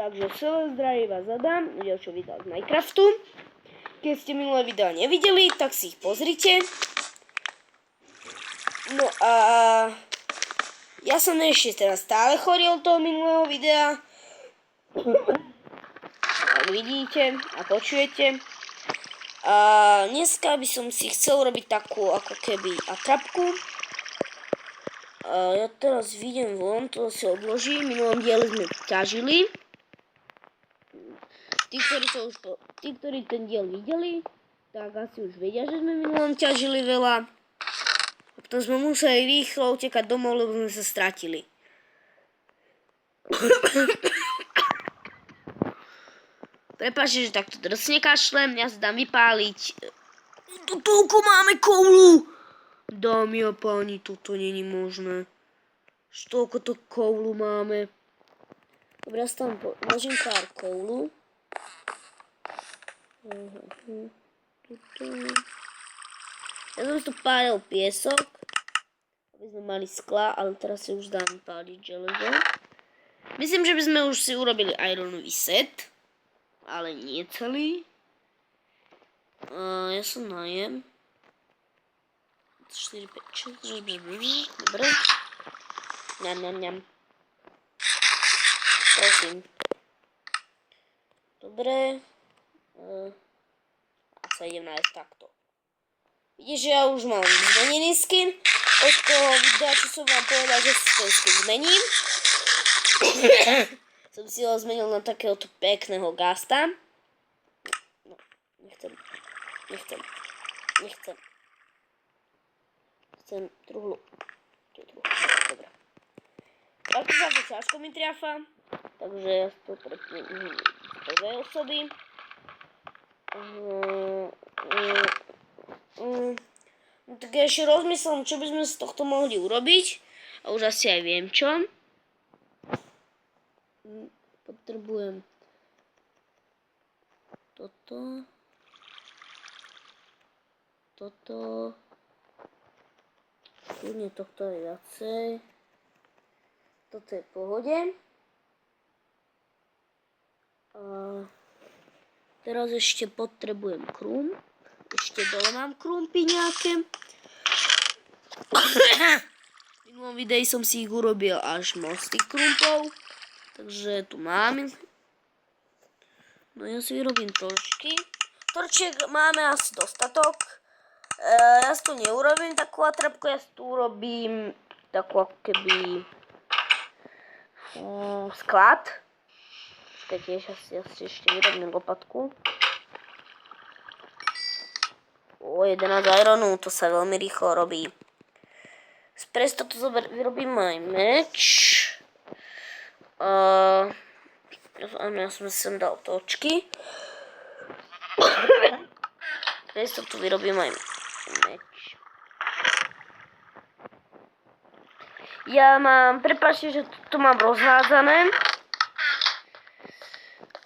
Takže celé zdravie vás zadám ďalšie video z Minecraftu. Keď ste minulé video nevideli, tak si ich pozrite. No a ja som ešte teraz stále chorý od toho minulého videa. Tak vidíte a počujete. A dneska by som si chcel robiť takú ako keby atrapku. A ja teraz vidím von, to si odložím. V minulom diele sme ťažili. Tí, ktorí ten diel videli, tak asi už vedia, že sme v minulom ťažili veľa. A potom sme museli rýchlo utekať domov, lebo sme sa stratili. Prepáčte, že takto drsne kašlem, ja sa dám vypáliť. Tu toľko máme koulu! Dámy a páni, toto není možné. Toľko to koulu máme. Dobre, ja si tam vložím pár koulu. Ja som tu pálil piesok, aby sme mali skla, ale teraz si už dám páliť železo. Myslím, že by sme už si urobili ironový set. Ale nie celý. Ja sa najem. 4, 5, 6, dobre. Ňam. Prosím. Dobre. A sa idem nájsť takto. Vidíš, že ja už mám zmenený skin. Od toho videa, čo som vám povedal, že si ten skin zmením. Som si ho zmenil na takéhoto pekného gasta. No, nechcem. Chcem truhlu. Dobre. Takto sa to ťažko mi triafa. Takže ja to prepnem z prvej osoby. No tak ja ešte rozmyslím, čo by sme z tohto mohli urobiť. A už asi aj viem čo. Potrebujem toto, kľudne tohto je viacej, toto je v pohode. A teraz ešte potrebujem krúm, ešte dole mám krúmpy nejaké. V minulom videi som si ich urobil až moc tých krúmpov. Takže tu mám. No ja si vyrobím trošky. Torčiek máme asi dostatok. Ja si tu neurobím takú atrapku, ja si tu urobím takú ako keby sklad. Keď tiež asi ešte vyrobím lopatku. 11 ironu, to sa veľmi rýchlo robí. Z prestotu vyrobím aj meč. Ja som sem dal točky. Teraz tu vyrobím aj meč. Ja mám, prepáčte, že to mám rozhádzané.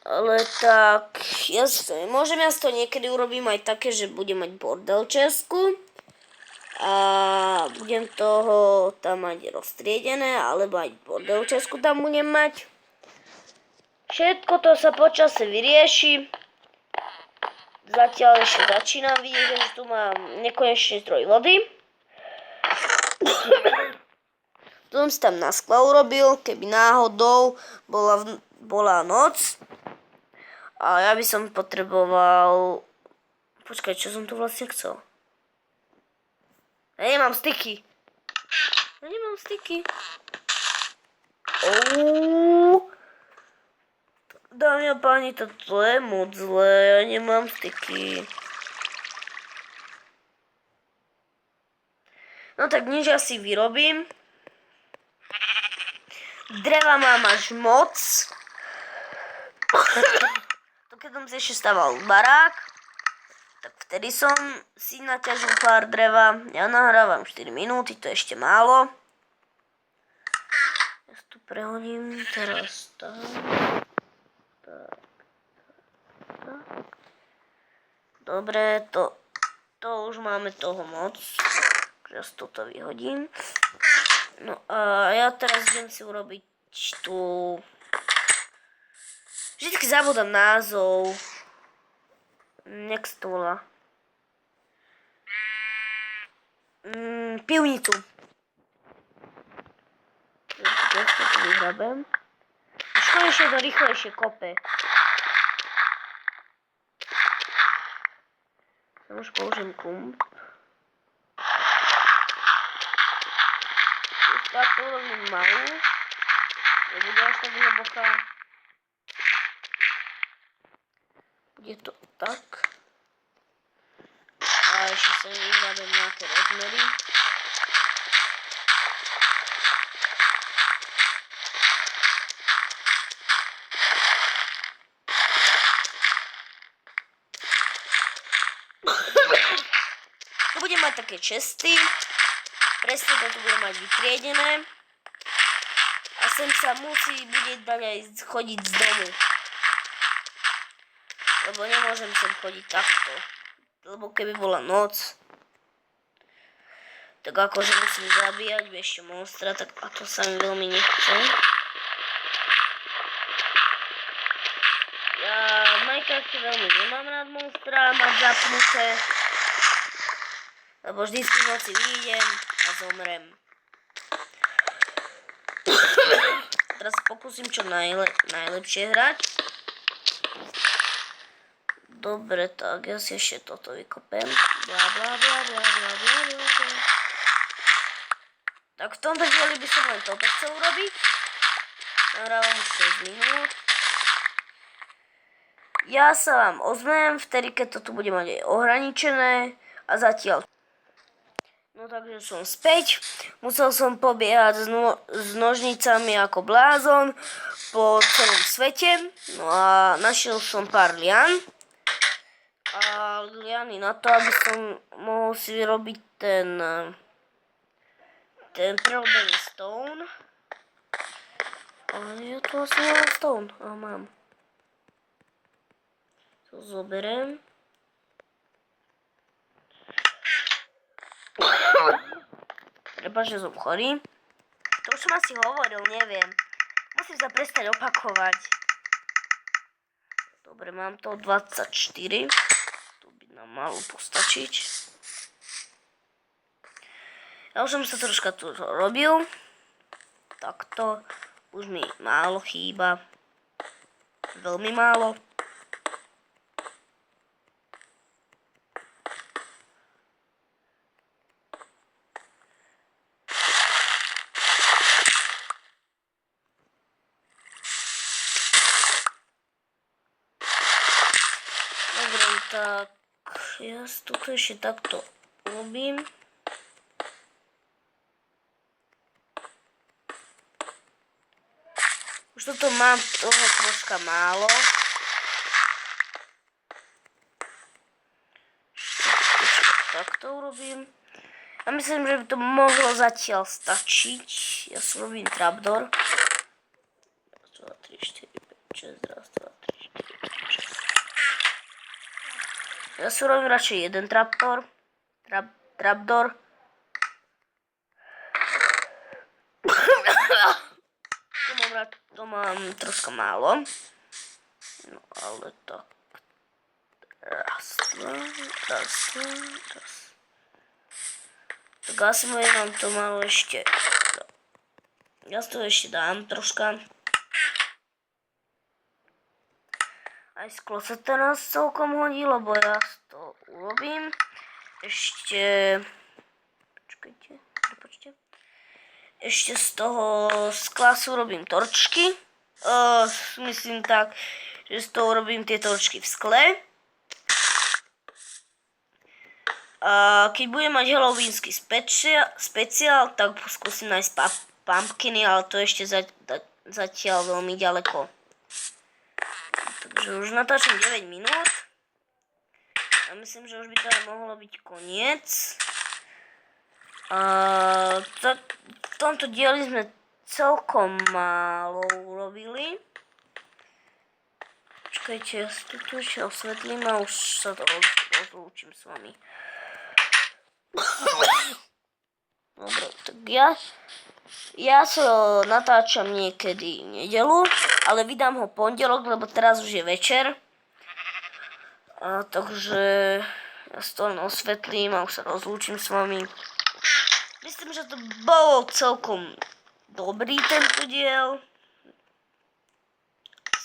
Ale tak, ja si to nemôžem, ja si to niekedy urobím aj také, že budem mať bordel česku. A budem toho tam mať roztriedené, alebo aj bordel česku tam budem mať. Všetko to sa počase vyrieši. Zatiaľ ešte začínam vidieť, že tu mám nekonečný zdroj vody. To som si tam na skla urobil, keby náhodou bola noc. A ja by som potreboval... Počkaj, čo som tu vlastne chcel? Ja nemám styky. Dámy a páni, toto je moc zlé. Ja nemám styky. No tak nič, ja si vyrobím. Dreva mám až moc. To keď som si ešte stával barák, tak vtedy som si naťažil pár dreva. Ja nahrávam 4 minúty, to je ešte málo. Ja si tu prehodím teraz tak. Dobre, to už máme toho moc. Ja si toto vyhodím. No a ja teraz idem si urobiť tú Vždycky zabudám názov. Jak sa to volá? Pivnicu. Ja to tu vyhrabem. Už konečne to rýchlejšie kope. Tam už použijem kump. Takto urobím malú. Nebude až tak hlboká. Bude to tak. A ešte sa vyhrabem nejaké rozmery. Tu budem mať také česty. Presne to tu budem mať vytriedené. A sem sa bude dať aj chodiť z domu. Lebo nemôžem sem chodiť takto. Lebo keby bola noc, tak akože musím zabíjať ešte monstra, tak a to sa mi veľmi nechce. Ja v Minecrafte veľmi nemám rád monstra mať zapnuté. Lebo vždycky v noci vyjdem a zomrem. Teraz pokúsim čo najlepšie hrať. Dobre, tak ja si ešte toto vykopem. Bla bla bla bla bla bla bla. Tak v tomto dieli by som len toto chcel urobiť. Nahrávam už 6 minút. Ja sa vám ozvem vtedy, keď to tu bude mať aj ohraničené. A zatiaľ. No takže som späť. Musel som pobiehať s nožnicami ako blázon po celom svete. No a našiel som pár lian. A liany na to, aby som mohol si vyrobiť ten prerobený stone. Ale ja tu asi nemám stone. A mám. To zoberiem. Prepáč, že som chorý. To už som asi hovoril, neviem. Musím sa prestať opakovať. Dobre, mám to 24. Tu by nám malo postačiť. Ja už som sa troška tu robil. Takto. Už mi málo chýba. Veľmi málo. Tak, ja toto ešte takto robím. Už toto mám toho troška málo. Takto urobím. A myslím, že by to mohlo zatiaľ stačiť. Ja si robím trapdoor. 2, 3, 4, 5, 6, 2, 3, 4, 5, 6. Ja si robím radšej jeden trapdoor. To mám troška málo. No ale tak. Raz. Tak asi mám to malo ešte. Ja si to ešte dám troška. Aj sklo sa teraz celkom hodí, lebo ja to urobím. Ešte... Počkajte. Ešte z toho skla si urobím torčky. Myslím tak, že z toho urobím tie torčky v skle. A keď budem mať halloweensky speciál, tak skúsim nájsť pumpkiny, ale to ešte zatiaľ veľmi ďaleko. Takže už natáčam 9 minút. A myslím, že už by to aj mohlo byť koniec. V tomto dieli sme celkom málo urobili. Počkajte, ja si tu ešte osvetlím a už sa to rozlúčim s vami. Dobre, tak ja Ja sa natáčam niekedy v nedelu, ale vydám ho pondelok, lebo teraz už je večer. Takže ja si to len osvetlím a už sa rozlúčim s vami. Myslím, že to bolo celkom dobrý tento diel.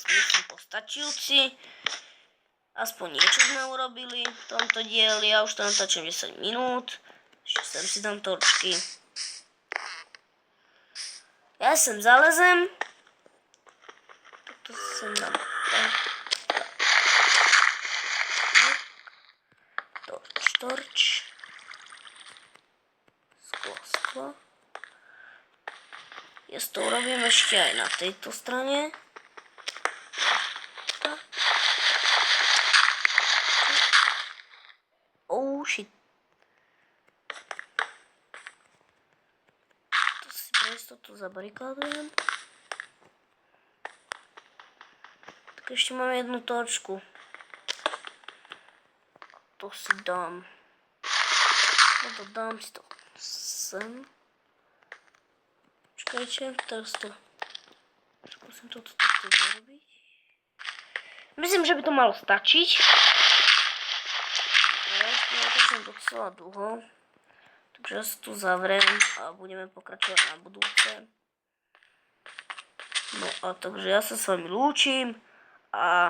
Myslím postačujúci. Aspoň niečo sme urobili v tomto dieli. Ja už to natáčam 10 minút. Ešte sem si dám torčky. Ja sem zalezem. Toto sem dám. Torč. Sklo. Ja to urobím ešte aj na tejto strane. Oh shit. To si pre istotu zabarikádujem. Tak ešte mám jednu torčku. To si dám. Dám si to sem. Čakajte, teraz to skúsim toto takto zarobiť. Myslím, že by to malo stačiť. Ja ešte natáčam docela dlho. Takže ja sa tu zavriem a budeme pokračovať na budúce. No a takže ja sa s vami lúčim a